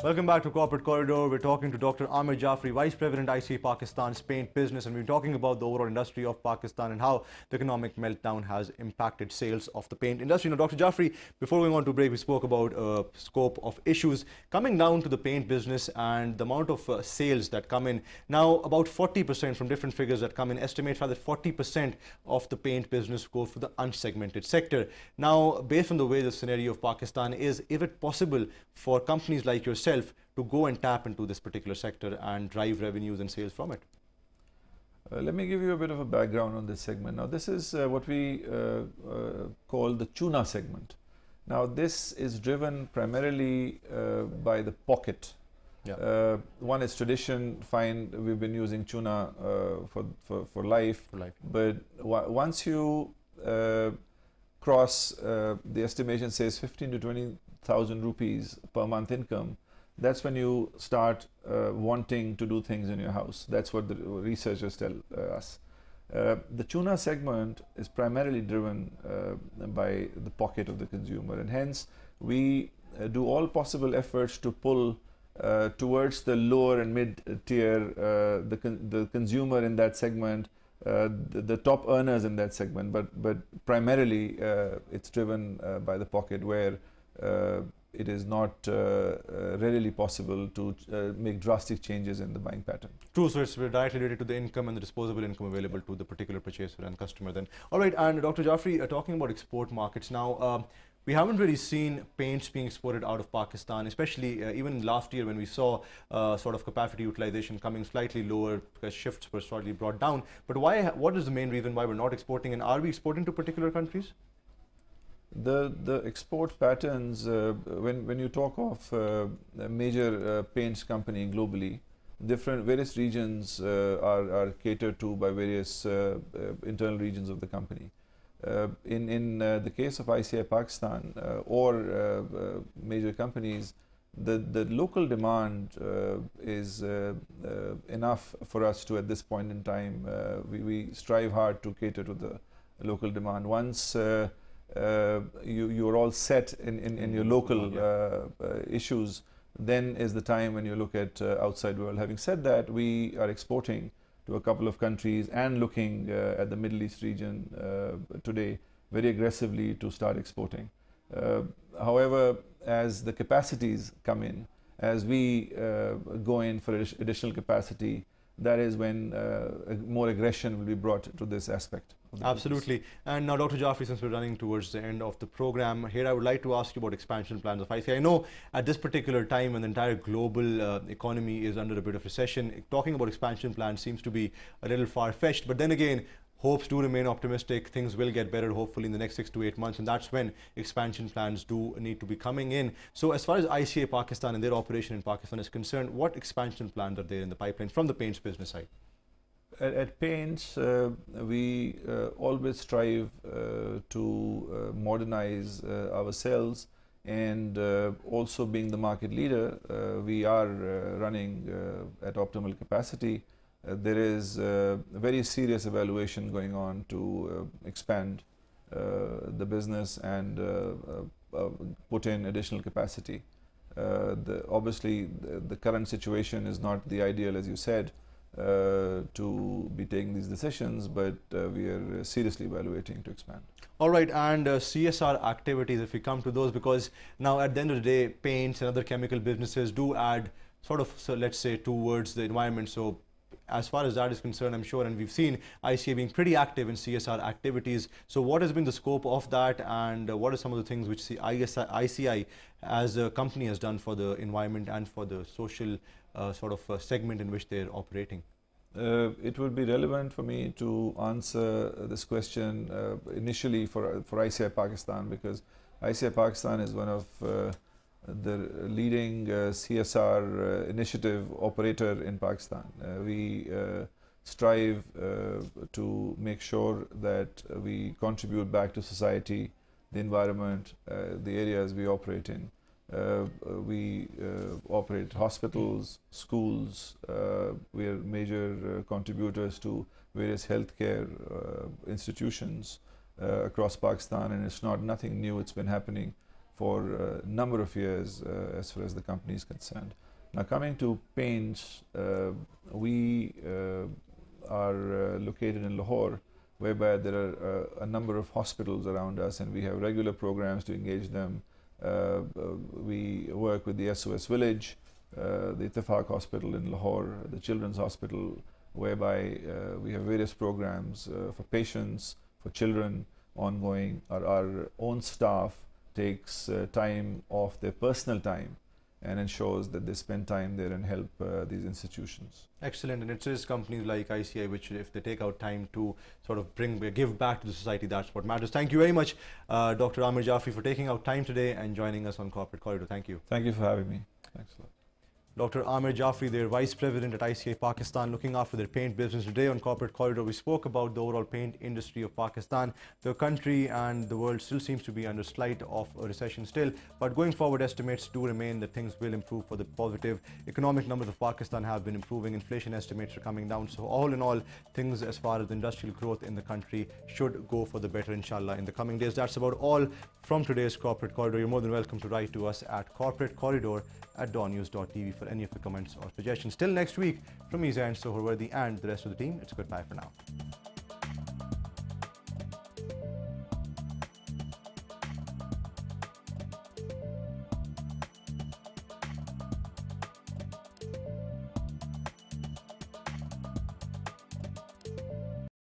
Welcome back to Corporate Corridor. We're talking to Dr. Amir Jafri, Vice President, ICI Pakistan's paint business, and we're talking about the overall industry of Pakistan and how the economic meltdown has impacted sales of the paint industry. Now, Dr. Jafri, before going on to break, we spoke about scope of issues coming down to the paint business and the amount of sales that come in. Now, about 40% from different figures that come in estimate that 40% of the paint business goes to the unsegmented sector. Now, based on the way the scenario of Pakistan is it possible for companies like yourself to go and tap into this particular sector and drive revenues and sales from it? Let me give you a bit of a background on this segment. Now, this is what we call the Tuna segment. Now, this is driven primarily by the pocket. Yeah. One is tradition, fine, we've been using tuna for life. But once you cross, the estimation says 15 to 20,000 rupees per month income, that's when you start wanting to do things in your house. That's what the researchers tell us. The tuna segment is primarily driven by the pocket of the consumer, and hence we do all possible efforts to pull towards the lower and mid tier, the consumer in that segment, the top earners in that segment, but primarily it's driven by the pocket, where it is not readily possible to make drastic changes in the buying pattern. True, so it's directly related to the income and the disposable income available to the particular purchaser and customer then. All right, and Dr. Jafri, talking about export markets now, we haven't really seen paints being exported out of Pakistan, especially even last year when we saw sort of capacity utilization coming slightly lower because shifts were slightly brought down. But why? What is the main reason why we're not exporting, and are we exporting to particular countries? The export patterns, when you talk of a major paints company globally, various regions are catered to by various internal regions of the company. In the case of ICI Pakistan or major companies, the local demand is enough for us to, at this point in time, we strive hard to cater to the local demand. Once you're all set in your local issues, then is the time when you look at outside world. Having said that, we are exporting to a couple of countries and looking at the Middle East region today very aggressively to start exporting. However, as the capacities come in, as we go in for additional capacity, that is when more aggression will be brought to this aspect. Absolutely. And now, Dr. Jafri, since we're running towards the end of the program, here I would like to ask you about expansion plans of ICI. I know at this particular time when the entire global economy is under a bit of recession, talking about expansion plans seems to be a little far-fetched. But then again, hopes do remain optimistic. Things will get better, hopefully, in the next 6 to 8 months. And that's when expansion plans do need to be coming in. So as far as ICI Pakistan and their operation in Pakistan is concerned, what expansion plans are there in the pipeline from the paints business side? At Paints, we always strive to modernize ourselves, and also being the market leader, we are running at optimal capacity. There is a very serious evaluation going on to expand the business and put in additional capacity. Obviously, the current situation is not the ideal, as you said, to be taking these decisions, but we are seriously evaluating to expand. All right, and CSR activities, if we come to those, because now at the end of the day, paints and other chemical businesses do add sort of, so let's say, towards the environment. So as far as that is concerned, I'm sure, and we've seen ICI being pretty active in CSR activities. So what has been the scope of that, and what are some of the things which ICI as a company has done for the environment and for the social sort of segment in which they're operating? It would be relevant for me to answer this question initially for ICI Pakistan, because ICI Pakistan is one of the leading CSR initiative operator in Pakistan. We strive to make sure that we contribute back to society, the environment, the areas we operate in. We operate hospitals, schools. We are major contributors to various healthcare institutions across Pakistan, and it's nothing new. It's been happening for a number of years as far as the company is concerned. Now coming to paints, we are located in Lahore, whereby there are a number of hospitals around us, and we have regular programs to engage them. We work with the SOS Village, the Ittifaq Hospital in Lahore, the Children's Hospital, whereby we have various programs for patients, for children, ongoing. Our own staff takes time off their personal time and ensures that they spend time there and help these institutions. Excellent, and it is companies like ICI which, if they take out time to sort of give back to the society, that's what matters. Thank you very much, Dr. Amir Jafri, for taking out time today and joining us on Corporate Corridor. Thank you. Thank you for having me. Thanks a lot. Dr. Amir Jafri, their Vice President at ICI Pakistan, looking after their paint business. Today on Corporate Corridor, we spoke about the overall paint industry of Pakistan. The country and the world still seems to be under slight of a recession still, but going forward, estimates do remain that things will improve for the positive. Economic numbers of Pakistan have been improving. Inflation estimates are coming down. So all in all, things as far as industrial growth in the country should go for the better, inshallah, in the coming days. That's about all from today's Corporate Corridor. You're more than welcome to write to us at corporatecorridor@dawnnews.tv for any of the comments or suggestions. Till next week, from Isa and Sohorwardi and the rest of the team, it's goodbye for now.